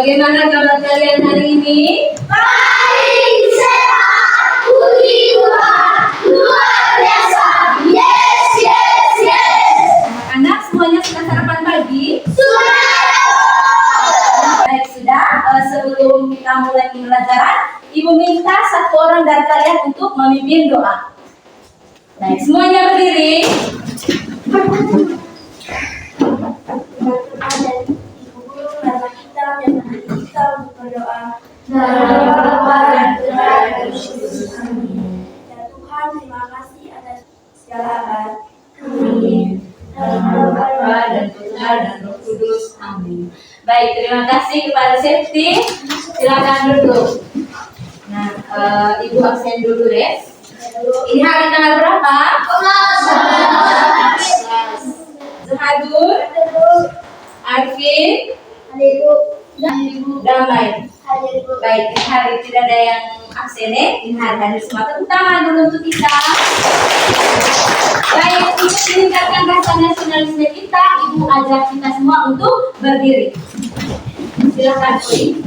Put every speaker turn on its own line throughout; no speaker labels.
Bagaimana kabar kalian hari ini?
Baik, sehat, puji Tuhan, luar biasa. Yes, yes, yes.
Anak-anak semuanya sudah sarapan pagi?
Sudah.
Baik, sudah. Sebelum kita mulai pembelajaran, Ibu minta satu orang dari kalian untuk memimpin doa. Baik, semuanya berdiri.
Dalam Bapa dan Putra dan Roh Kudus. Amin.
Ya Tuhan, terima kasih atas segala hal.
Amin.
Dalam nama Bapa dan Putra dan Roh Kudus. Amin. Baik, terima kasih kepada Septi. Silakan duduk. Nah, Ibu absen dulu deh. Ini hari tanggal berapa? 11. Zahadur, Arvin, Damai. Baik, ini hari tidak ada yang absen ya. Ini hari hadir semua. Tepuk tangan dulu untuk kita. Baik, untuk meningkatkan rasa nasionalisme kita, Ibu ajak kita semua untuk berdiri. Silakan, Pui.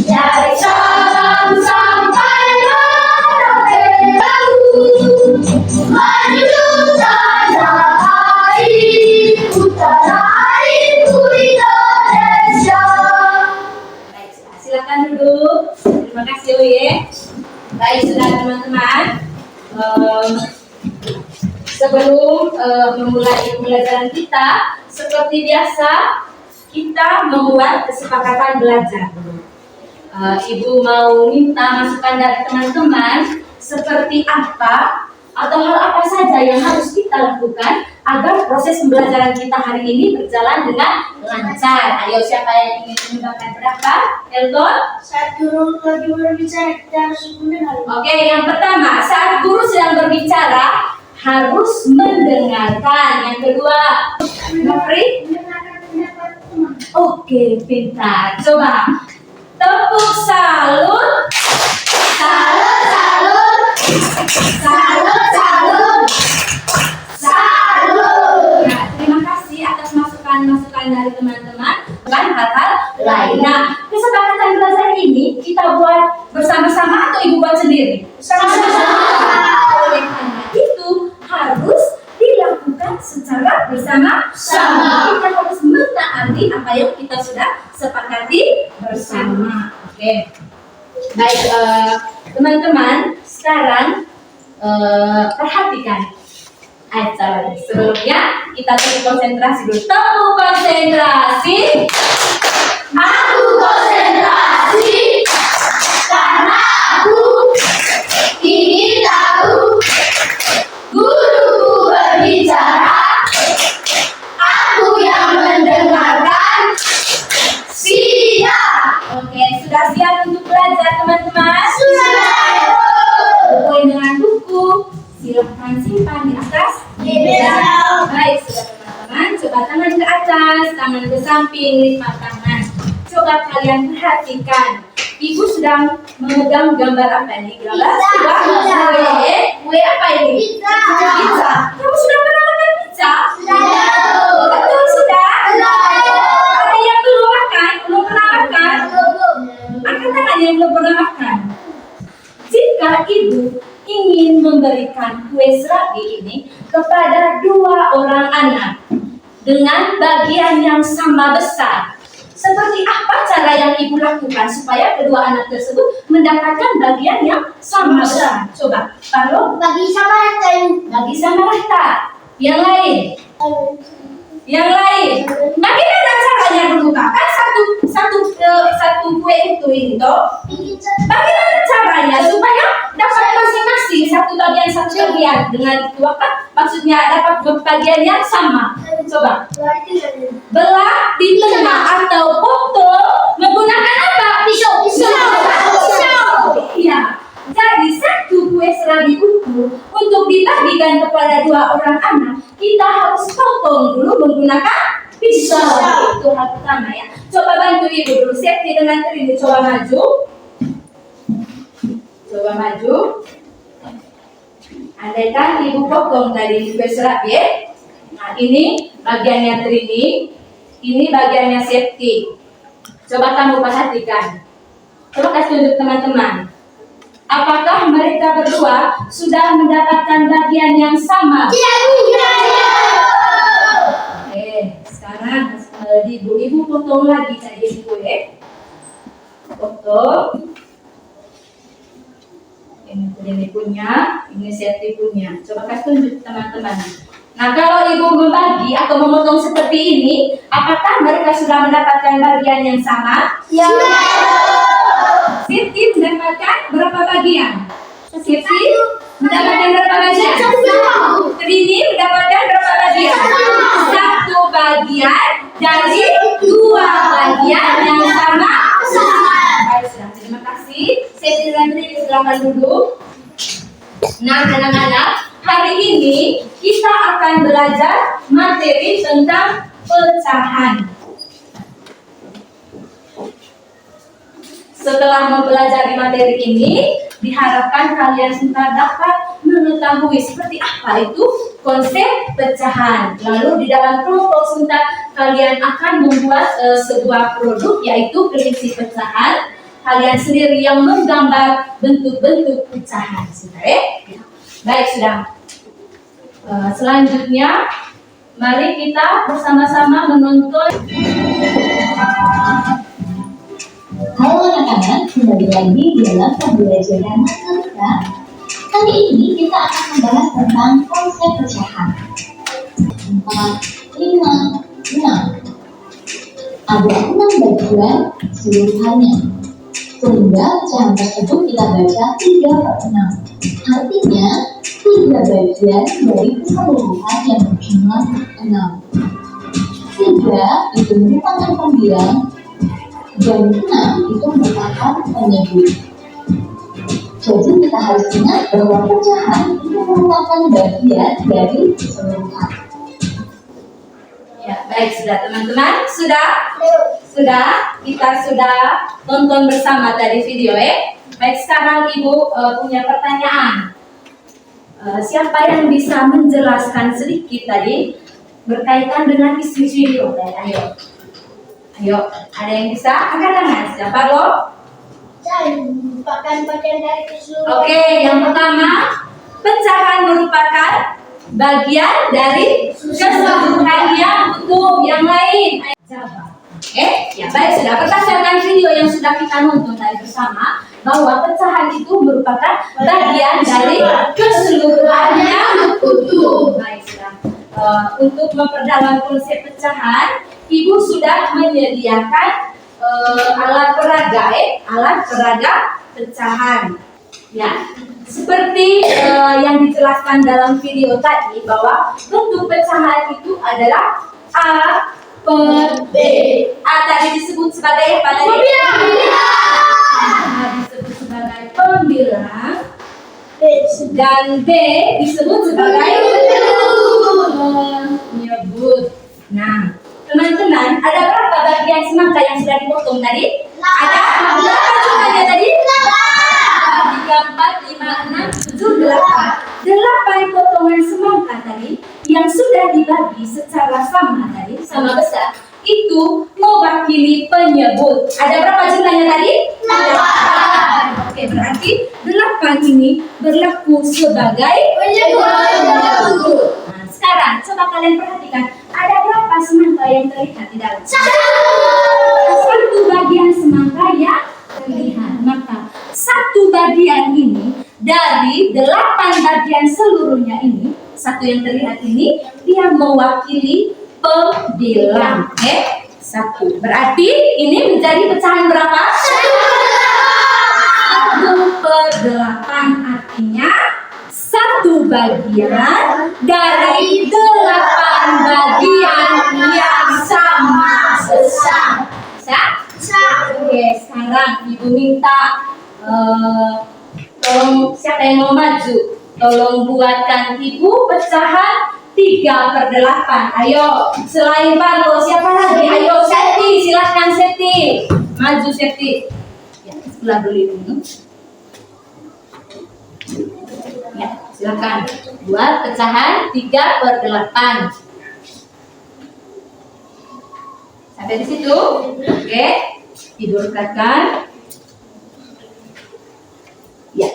Dari Sabang sampai Merauke, menuju tanah air, utara airku Indonesia.
Baik, silakan duduk. Terima kasih, Uye. Baik, sudah teman-teman. Sebelum memulai pembelajaran kita, seperti biasa, kita membuat kesepakatan belajar. Ibu mau minta masukan dari teman-teman seperti apa atau hal apa saja yang harus kita lakukan agar proses pembelajaran kita hari ini berjalan dengan lancar. Ayo, siapa yang ingin menyumbangkan pendapat? Elton?
Saat guru lagi berbicara, kita harus mendengar.
Oke, yang pertama, saat guru sedang berbicara harus mendengarkan. Yang kedua, Nafri?
Mendengarkan pendapat teman.
Oke, pintar. Coba tepuk salut.
Salut, salut, salut, salut, salut.
Nah, terima kasih atas masukan-masukan dari teman-teman dan hal-hal lain. Nah, kesepakatan belajar ini kita buat bersama-sama atau Ibu buat sendiri?
Sama-sama.
Oleh karena itu harus dilakukan secara bersama-sama. Kita harus mentaati apa yang kita sudah sepakati bersama. Oke. Baik, teman-teman, sekarang perhatikan acara. Sebelumnya kita tepuk konsentrasi dulu. Tepuk konsentrasi.
Aku konsentrasi karena aku ingin tahu guruku berbicara, aku yang mendengarkan. Siap.
Oke, sudah siap untuk belajar teman-teman?
Sudah.
Sesuai dengan buku, silahkan simpan di atas
Meja.
Baik, sudah teman-teman. Coba tangan ke atas, tangan ke samping, lipat tangan. Coba kalian perhatikan. Ibu sedang memegang gambar apa ini? Gambar
Pizza.
kue apa ini?
Pizza.
Pizza. Kamu sudah pernah makan pizza?
Sudah.
Betul, sudah.
Sudah.
Ada yang belum makan? Belum pernah makan? Angkat tangan yang belum pernah makan. Jika ibu ingin memberikan kue serabi ini kepada dua orang anak dengan bagian yang sama besar, seperti apa cara yang ibu lakukan supaya kedua anak tersebut mendapatkan bagian yang sama besar? Coba, Parlo,
Bagi sama rata.
bagi sama rata. Yang lain, yang lain. Bagaimana caranya dulu kak? Kan satu kue itu toh. Bagaimana caranya supaya dapat masing-masing satu bagian dengan itu kan? Maksudnya dapat bagian yang sama. Coba. Belah di tengah atau potong menggunakan apa?
Pisau.
Iya. Jadi satu kue serabi utuh untuk dibagikan kepada dua orang anak, kita harus potong dulu menggunakan pisau. Itu hal pertama ya. Coba bantu ibu dulu. Septi dengan Trini coba maju. Coba maju. Andaikan ibu potong tadi kue serap ya. Nah ini bagiannya Trini, ini bagiannya Septi. Coba kamu perhatikan. Coba kasih tunjuk teman-teman. Apakah mereka berdua sudah mendapatkan bagian yang sama? Oke, sekarang ibu potong lagi tadi kue. Potong. Ini punya, ini Septi punya. Coba kasih tunjuk teman-teman. Nah, kalau ibu membagi atau memotong seperti ini, apakah mereka sudah mendapatkan bagian yang sama?
Ya.
Septi mendapatkan berapa bagian? Septi mendapatkan berapa bagian? Trini mendapatkan berapa bagian? Satu bagian dari dua bagian yang sama. Baik, sudah. Terima kasih. Septi dan Trini silakan duduk. Nah, anak-anak, hari ini kita akan belajar materi tentang pecahan. Setelah mempelajari materi ini, diharapkan kalian sudah dapat mengetahui seperti apa itu konsep pecahan. Lalu di dalam kelompok sebentar kalian akan membuat sebuah produk yaitu kelinci pecahan. Kalian sendiri yang menggambar bentuk-bentuk pecahan. Sudah ya? Baik, sudah. Selanjutnya, mari kita bersama-sama menonton.
Halo anak-anak, kembali lagi dalam pembelajaran matematika. Kali ini kita akan membahas tentang konsep pecahan. 4, 5, 6. Ada 6 bagian seluruhannya. Sehingga pecahan tersebut kita baca 3/6. Artinya 3 bagian dari keseluruhan yang berjumlah 6. 3 itu merupakan pembilang dan 6 itu merupakan penyebut. Jadi kita harus ingat bahwa pecahan itu merupakan bagian dari keseluruhan.
Ya, baik, sudah teman-teman, sudah kita sudah tonton bersama tadi video ya. Baik, sekarang ibu punya pertanyaan. Siapa yang bisa menjelaskan sedikit tadi berkaitan dengan isi video tadi? Ayo, ada yang bisa angkat tangan? Siapa lo?
Merupakan bagian dari keseluruhan.
Oke, yang pertama, pecahan merupakan bagian dari keseluruhan yang utuh. Yang lain, ayo jawab. Ya baik, sudah berdasarkan video yang sudah kita nonton tadi bersama bahwa pecahan itu merupakan bagian dari keseluruhan yang utuh. Baik, sudah. Untuk memperdalam konsep pecahan, ibu sudah menyediakan alat peraga pecahan. Ya, seperti yang dijelaskan dalam video tadi bahwa bentuk pecahan itu adalah A per B. A tadi disebut sebagai apa tadi? A disebut sebagai pembilang dan B disebut sebagai penyebut. Nah, teman-teman, ada berapa bagian semangka yang sudah dipotong tadi? Ada berapa jumlahnya tadi? 3, 4, 5, 6, 7, 8. 8 potongan semangka tadi yang sudah dibagi secara sama tadi, sama besar, itu mewakili penyebut. Ada berapa jumlahnya tadi? 8. Oke, berarti 8 ini berlaku sebagai penyebut. Nah, sekarang coba kalian perhatikan, ada berapa semangka yang terlihat di dalam? Satu bagian semangka yang terlihat. Maka satu bagian ini dari 8 bagian seluruhnya ini, satu yang terlihat ini, dia mewakili pembilang. Satu. Berarti ini menjadi pecahan berapa? 1/8. Artinya satu bagian dari 8 bagian yang sama besar. Bisa? Oke, sekarang ibu minta tolong siapa yang mau maju, tolong buatkan ibu pecahan 3/8. Ayo, selain Parlo, siapa lagi? Ayo, Septi, silahkan Septi. Maju Septi. Ya, sebelah dulu ini. Ya, silakan. Buat pecahan 3/8. Sampai di situ. Oke. Tidur dekatkan. Ya.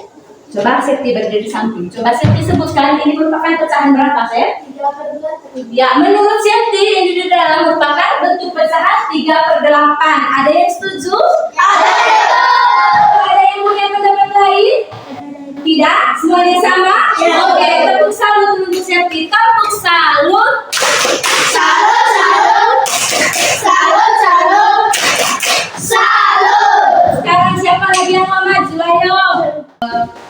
Coba Septi berdiri di samping. Coba Septi sebutkan ini merupakan pecahan berapa, Sep?
3/8.
Ya, menurut Septi ini di dalam merupakan bentuk pecahan 3/8. Ada yang setuju? Ada yang punya pendapat lain? Tidak? Semuanya sama?
Ya.
Oke, tepuk salut untuk Septi. Tepuk salut.
Salut, salut. Salut, salut. Salut.
Sekarang siapa lagi yang mau maju? Ayo.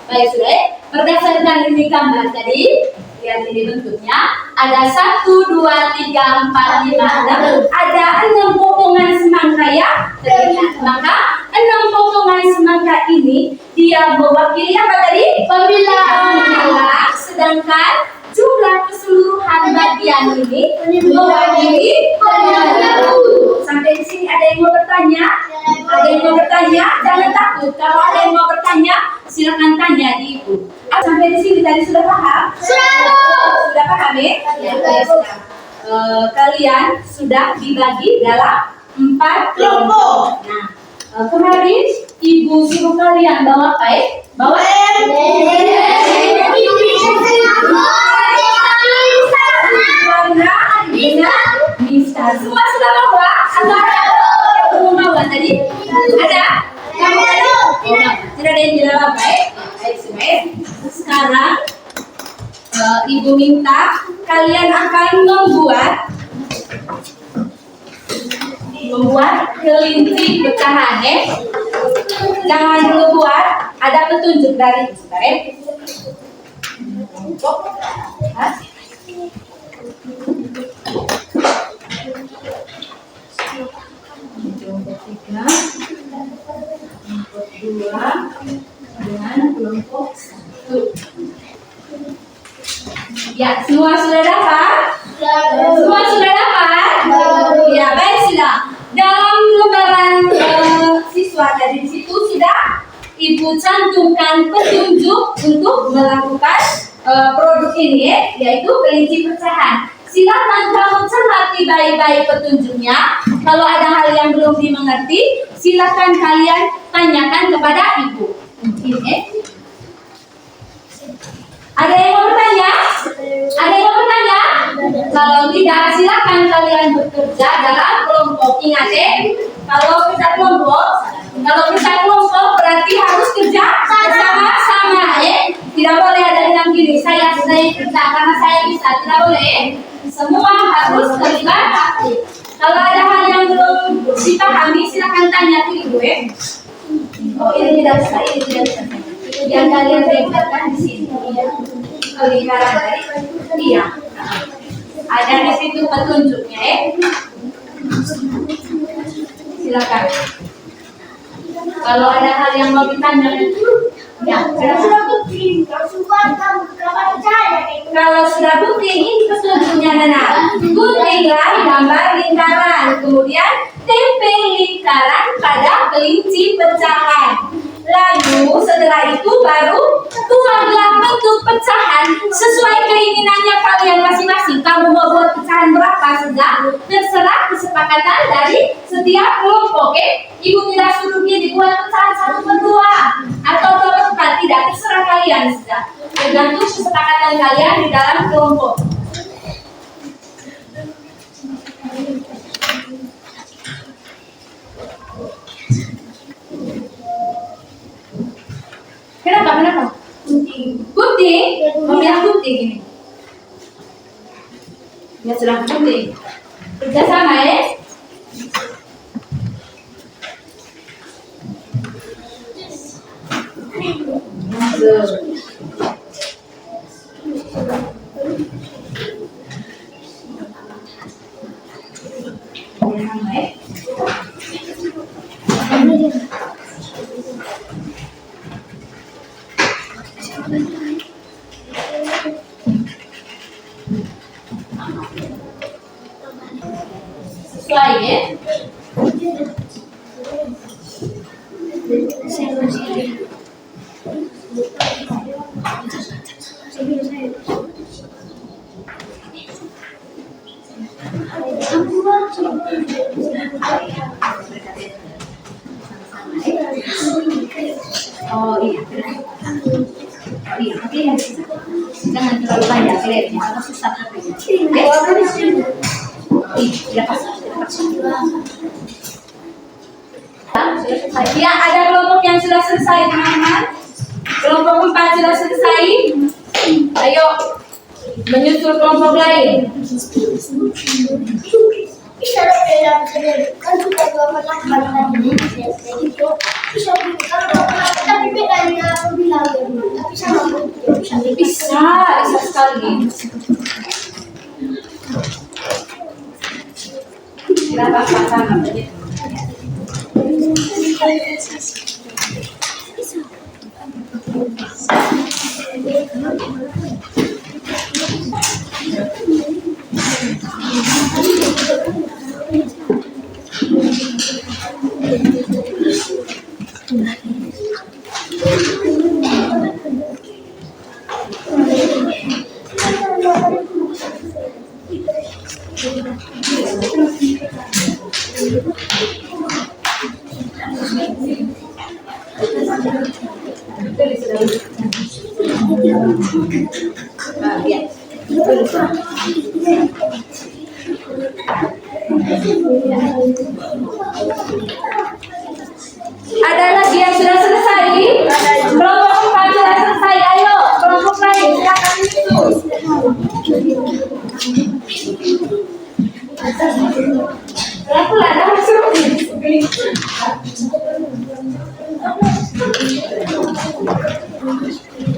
Baik, sudah. Berdasarkan ini gambar tadi, lihat ini bentuknya. Ada 1, 2, 3, 4, 5, 6. Ada 6 potongan semangka ya. Terlihat. Maka 6 potongan semangka ini dia mewakili apa tadi? Pembilang. Sedangkan jumlah keseluruhan bagian ini mewakili pembilang. Sampai di sini ada yang mau bertanya? Ada yang mau bertanya? Jangan takut. Kalau ada yang mau bertanya, silakan tanya di ibu. Sampai di sini tadi sudah paham? Sudah paham ya? Ya, sudah. Kalian sudah dibagi dalam 4 kelompok. Nah, kemarin ibu suruh kalian bawa apa ya? Bawa warna dengan bisa. Semua sudah bawa? Atau ada yang belum bawa tadi? Ada? Kamu ada? Tidak ada yang tidak bawa ya? Baik, sudah. Sekarang ibu minta kalian akan membuat kelinci pecahan ya. Jangan dulu buat, ada petunjuk dari saudara. Hah? Kelompok 3, kelompok 2 dengan kelompok 1. Ya, semua sudah dapat? Semua sudah dapat? Ya, baik sudah. Dalam lembaran siswa tadi di situ sudah ibu cantumkan petunjuk untuk melakukan produk ini ya, yaitu kelinci pecahan. Silakan kamu cermati baik-baik petunjuknya. Kalau ada hal yang belum dimengerti, silakan kalian tanyakan kepada ibu. Ini. Ada yang mau bertanya? Ada yang mau bertanya? Kalau tidak, silakan kalian bekerja dalam kelompok. Ingat ya, kalau kerja kelompok berarti harus kerja bersama-sama ya. Tidak boleh ada yang gini, saya kerja karena saya bisa. Tidak boleh. Semua harus terlibat aktif. Kalau ada hal yang belum dipahami, silakan tanya ke ibu ya. Oh, ini tidak bisa, ini tidak bisa. Yang kalian tempatkan di sini. Lingkaran tadi, iya. Ada di situ petunjuknya ya. Silakan. Kalau ada hal yang mau ditanyakan, ya. Kalau sudah bukti, ini petunjuknya Nana. Guntinglah gambar lingkaran, kemudian tempel lingkaran pada kelinci pecahan. Lalu setelah itu baru buatlah bentuk pecahan sesuai keinginannya kalian masing-masing. Kamu mau buat pecahan berapa saja, terserah kesepakatan dari setiap kelompok. Ibu tidak suruh dia dibuat pecahan 1/2 atau 2/4, tidak, terserah kalian saja. Tergantung kesepakatan kalian di dalam kelompok. Kenapa? Gunting? Memilih gunting ini. Ya sudah gunting. Kerjasama ya. Sesuai ya. Oh iya, oh iya, tapi jangan terlalu banyak lihatnya, karena susah katanya. Iya, pas. Ya, ada kelompok yang sudah selesai, teman-teman. Kelompok 4 sudah selesai. Ayo, menyusul kelompok lain.
Bisa beda kan sudah 28 tadi itu bisa tapi bedanya aku bilang tapi sama
Bisa sekali. Berapa sama saja. Ada lagi yang sudah selesai? Kelompok 4 sudah selesai. Ayo, kelompok lain silakan itu. Pelan-pelan, masuk.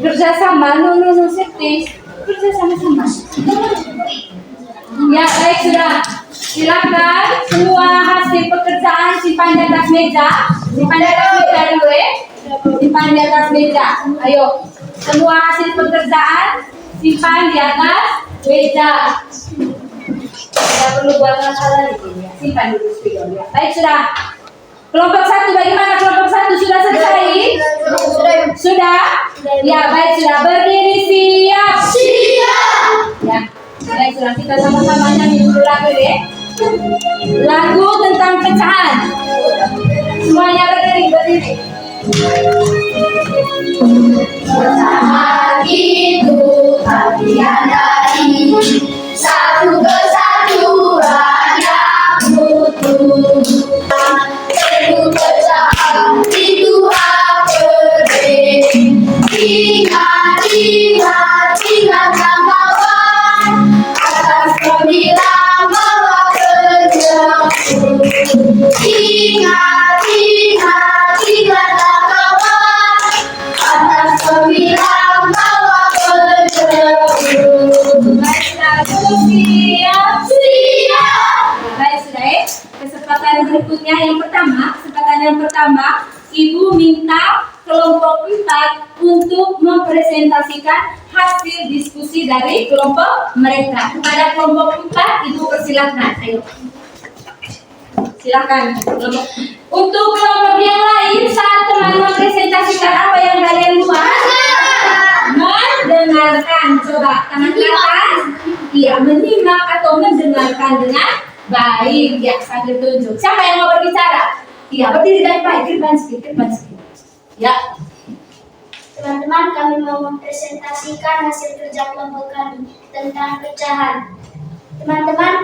Kerjasama, no, safety. Kerja sama-sama. Ya, baik sudah. Silakan semua hasil pekerjaan simpan di atas meja. Simpan di atas meja dulu ya. Simpan di atas meja. Ayo, semua hasil pekerjaan simpan di atas meja. Tidak perlu buat masalah lagi ya. Simpan dulu spion ya. Baik sudah. Kelompok 1 bagaimana? Kelompok 1 sudah selesai? Sudah? Ya, baik sudah. Berdiri siap. Ya. Baik sudah, kita sama-sama nyanyi dulu lagu deh. Lagu tentang pecahan. Semuanya berdiri.
Pecahan itu tiada satu kesatuan yang utuh. Satu pecahan itu ingat kawan atas pembilang bahwa kerjaku. Ingatlah kawan atas pembilang bahwa kerjaku.
Baiklah, siap. Baik sudah ya. Kesempatan berikutnya kesempatan yang pertama, Ibu minta kelompok 4 untuk mempresentasikan hasil diskusi dari kelompok mereka. Kepada kelompok 4, Ibu persilakan. Ayo. Silakan. Untuk kelompok yang lain, saat teman mempresentasikan apa yang kalian buat, mendengarkan. Coba tangan ke atas. Iya, menyimak atau mendengarkan dengan baik. Ya, sambil tunjuk. Siapa yang mau berbicara? Iya, berdiri dengan baik. Depan sedikit. Ya.
Teman-teman, kami mau mempresentasikan hasil kerja kelompok kami tentang pecahan. Teman-teman,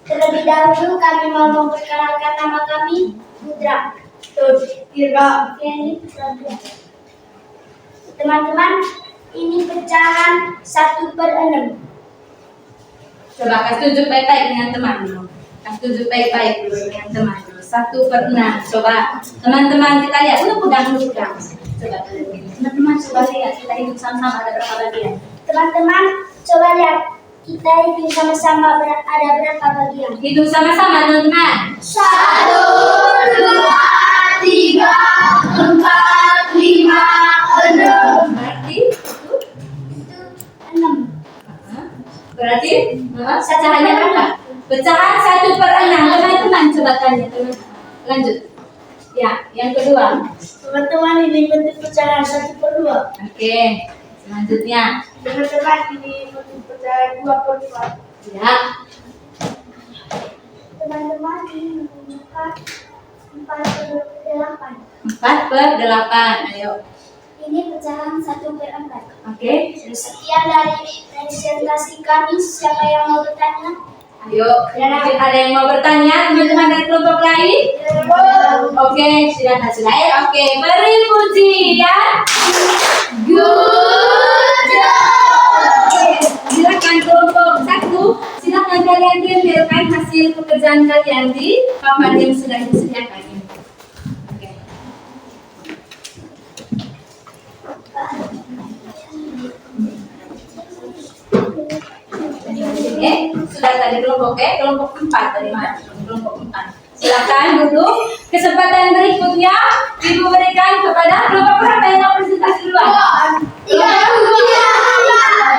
terlebih dahulu kami mau memperkenalkan nama kami, Budra. Teman-teman, ini pecahan 1/6.
Coba kasih tunjuk baik-baik dengan teman. Kasih tunjuk baik-baik dulu dengan teman. 1/6. Coba teman-teman kita lihat. Lu pegang. Coba teman-teman coba lihat. Kita hitung sama-sama ada berapa bagian.
Teman-teman, coba lihat. Kita hitung sama-sama ada berapa bagian.
Hitung sama-sama teman-teman.
1, 2, 3, 4, 5, 6.
Berarti
Itu 6.
Berarti pecahannya berapa? Pecahan 1/6. Teman-teman coba tanya teman. Lanjut. Ya, yang kedua.
Teman-teman, ini bentuk pecahan 1/2.
Oke. Selanjutnya.
Teman-teman, ini bentuk pecahan 2/4.
Ya.
Teman-teman ini menunjukkan 4/8.
4/8. Ayo.
Ini pecahan 1/4.
Oke.
Sekian dari presentasi kami. Siapa yang mau bertanya?
Ayo. Mungkin ada yang mau bertanya, teman-teman dari kelompok lain? Oke, silakan selesai. Oke, beri pujian. Good job. Silakan kelompok 1. Silakan kalian tampilkan hasil pekerjaan kalian di papan yang sudah disediakan ini. Oke. Sudah tadi kelompok kelompok 4 tadi Mas. Kelompok 4. Silakan duduk. Kesempatan berikutnya Ibu berikan kepada kelompok berapa yang mau presentasi duluan?
3.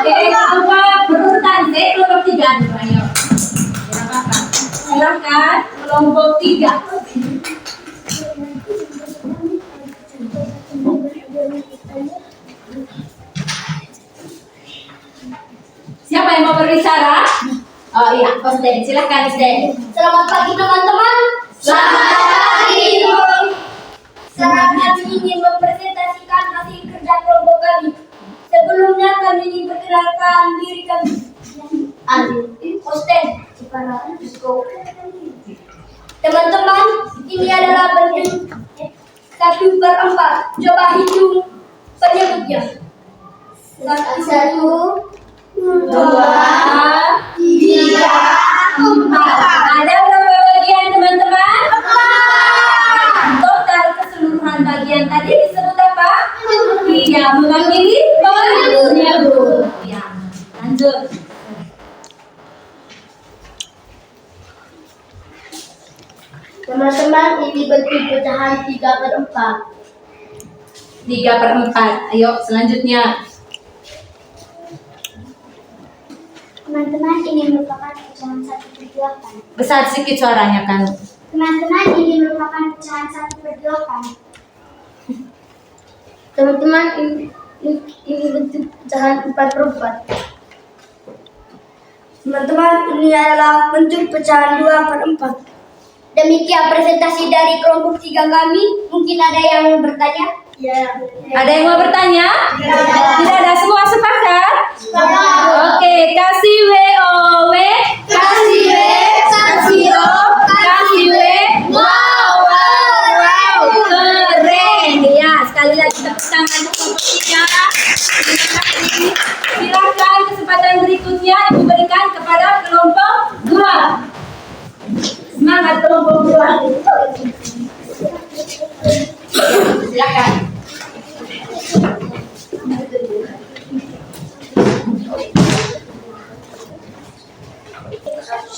Oke, kelompok berurutan kelompok 3 dulu ayo. Tidak apa-apa. Silakan kelompok 3. Siapa yang mau berbicara? Oh iya, Osden. Silakan Osden.
Selamat pagi teman-teman.
Selamat pagi.
Sekarang kami ingin mempresentasikan hasil kerja kelompok kami. Sebelumnya kami ingin perkenalkan diri kami. Osden. Teman-teman, ini adalah bentuk 1/4. Coba hitung penyebutnya. 1, 2, 3, 4.
Ada berapa bagian teman-teman? Total keseluruhan bagian tadi disebut apa? Iya, mewakili penyebut. Ya, lanjut.
Teman-teman, ini bentuk pecahan 3/4.
3/4. Ayo, selanjutnya.
Teman-teman, ini merupakan pecahan 1/8.
Besar sedikit suaranya kan.
Teman-teman, ini merupakan pecahan 1/8. Teman-teman, ini bentuk pecahan 4/4. Teman-teman, ini adalah bentuk pecahan 2/4. Demikian presentasi dari kelompok 3 kami. Mungkin ada yang mau bertanya? Ya.
Ada yang mau bertanya? Tidak ada, semua sepakat? Oke, kasih WOW, kasih W, kasih O, kasih W. Wow, keren. Ya, sekali lagi tepuk tangan untuk kelompok 3. Terima kasih. Silakan kesempatan berikutnya Ibu berikan kepada kelompok 2. Semangat kelompok 2. Silakan.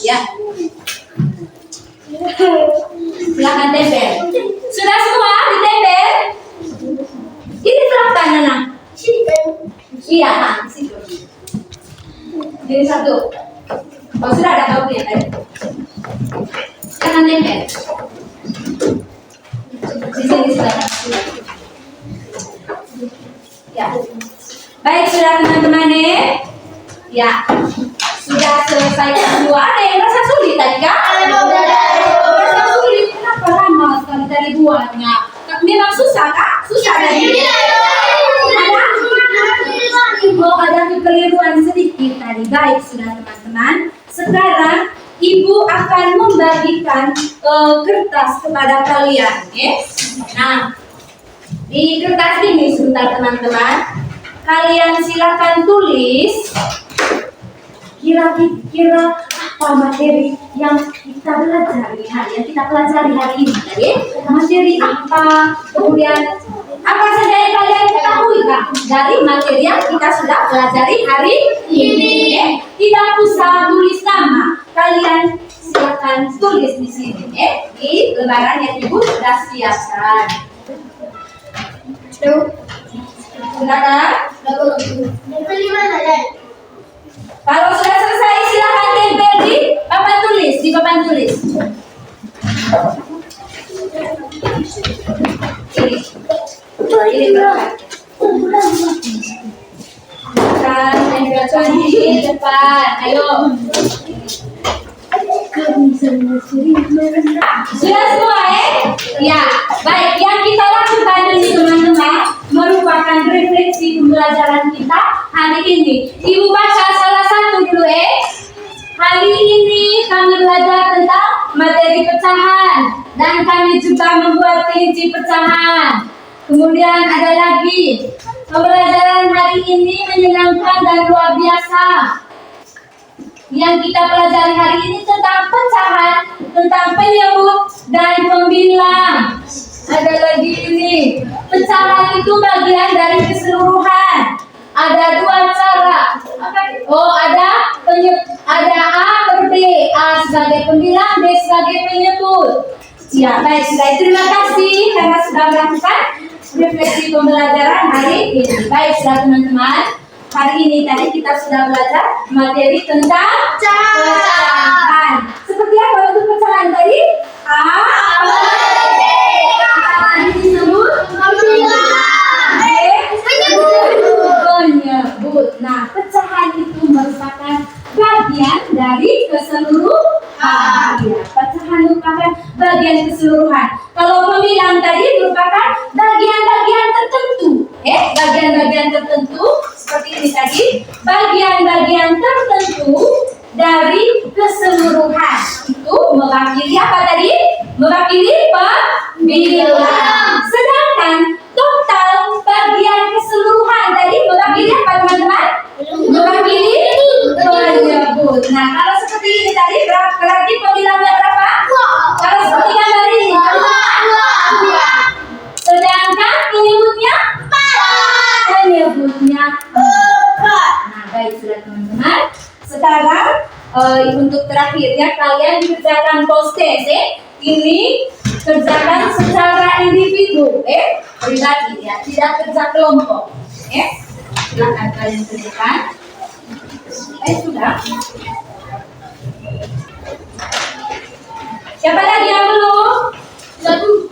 Ya. Silakan tempel. Sudah semua ditempel? Ini serapkan Nana. Iya, nah, di situ. Jadi satu. Oh, sudah ada tahu ya tadi. Silakan tempel. Di sini silakan. Ya. Baik, sudah teman-teman ya. Sudah selesai kedua. Ada yang rasa sulit tadi kan? Rasa sulit. Kenapa lama sekali tadi buatnya? Memang susah kak? Susah tadi. Oh, ada kekeliruan sedikit tadi. Baik, sudah teman-teman. Sekarang Ibu akan membagikan kertas kepada kalian. Nah, di kertas ini sebentar teman-teman. Kalian silakan tulis kira-kira apa materi yang kita pelajari yang kita pelajari hari ini tadi. Materi apa, kemudian apa saja yang kalian ketahui Kak dari materi yang kita sudah pelajari hari ini. Tidak usah tulis nama, kalian silakan tulis di sini di lembaran yang Ibu sudah siapkan. Silakan. Kalau sudah selesai silakan tempel di papan tulis, Ini tempelkan di depan. Ayo. Sudah semua ya? Baik, yang kita lakukan ini teman-teman merupakan refleksi pembelajaran kita hari ini. Ibu baca salah satu dulu Hari ini kami belajar tentang materi pecahan dan kami juga membuat kelinci pecahan. Kemudian ada lagi, pembelajaran hari ini menyenangkan dan luar biasa. Yang kita pelajari hari ini tentang pecahan, tentang penyebut dan pembilang. Ada lagi ini, pecahan itu bagian dari keseluruhan. Ada dua cara. Oh, ada A per B, A sebagai pembilang, B sebagai penyebut. Ya, baik, sudah. Terima kasih karena sudah melakukan refleksi pembelajaran hari ini. Baik, sudah teman-teman. Hari ini tadi kita sudah belajar materi tentang pecahan. Seperti apa bentuk pecahan tadi? A, pecahan disebut penyebut. Nah, pecahan itu merupakan bagian dari keseluruhan. Ya, pecahan merupakan bagian keseluruhan. Kalau pembilang tadi merupakan bagian-bagian tertentu. Bagian-bagian tertentu seperti ini tadi, bagian-bagian tertentu dari keseluruhan. Itu mewakili apa tadi? Mewakili pembilang. Sedangkan total bagian keseluruhan tadi mewakili apa teman-teman? Mewakili penyebut. Nah, kalau seperti ini tadi berarti pembilangnya berapa? Kalau seperti gambar ini, sedangkan penyebutnya penyebutnya 4. Nah, baik sudah teman-teman. Sekarang untuk terakhirnya kalian dikerjakan post-test. Ini kerjakan secara individu, pribadi ya, tidak kerja kelompok. Silakan kalian kerjakan. Sudah. Siapa lagi yang belum? Satu.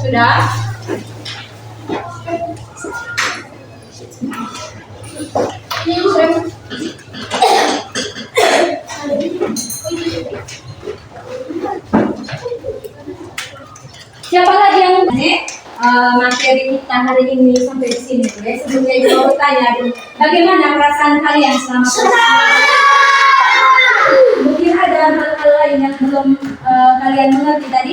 Sudah? Siapa lagi yang materi kita hari ini sampai di sini? Sebelumnya Ibu mau tanya, bagaimana perasaan kalian selama mungkin ada hal-hal lain yang belum kalian mengerti tadi?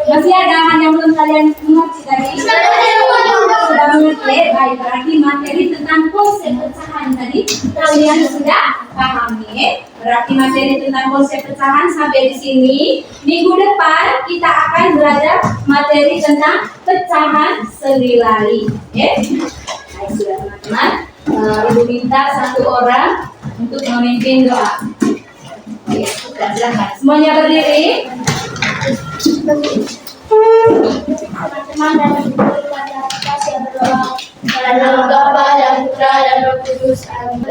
Masih ada hal yang belum kalian mengerti tadi? Sudah mengerti? Baik, berarti materi tentang konsep pecahan tadi kalian sudah pahami. Berarti materi tentang konsep pecahan sampai di sini. Minggu depan kita akan belajar materi tentang pecahan selilai. Baik, sudah teman-teman. Ibu minta satu orang untuk memimpin doa. Sudah, silakan. Semuanya berdiri.
Teman-teman dan keluarga kita siap berdoa.
Dalam Bapa dan Putra dan Roh Kudus. Amin.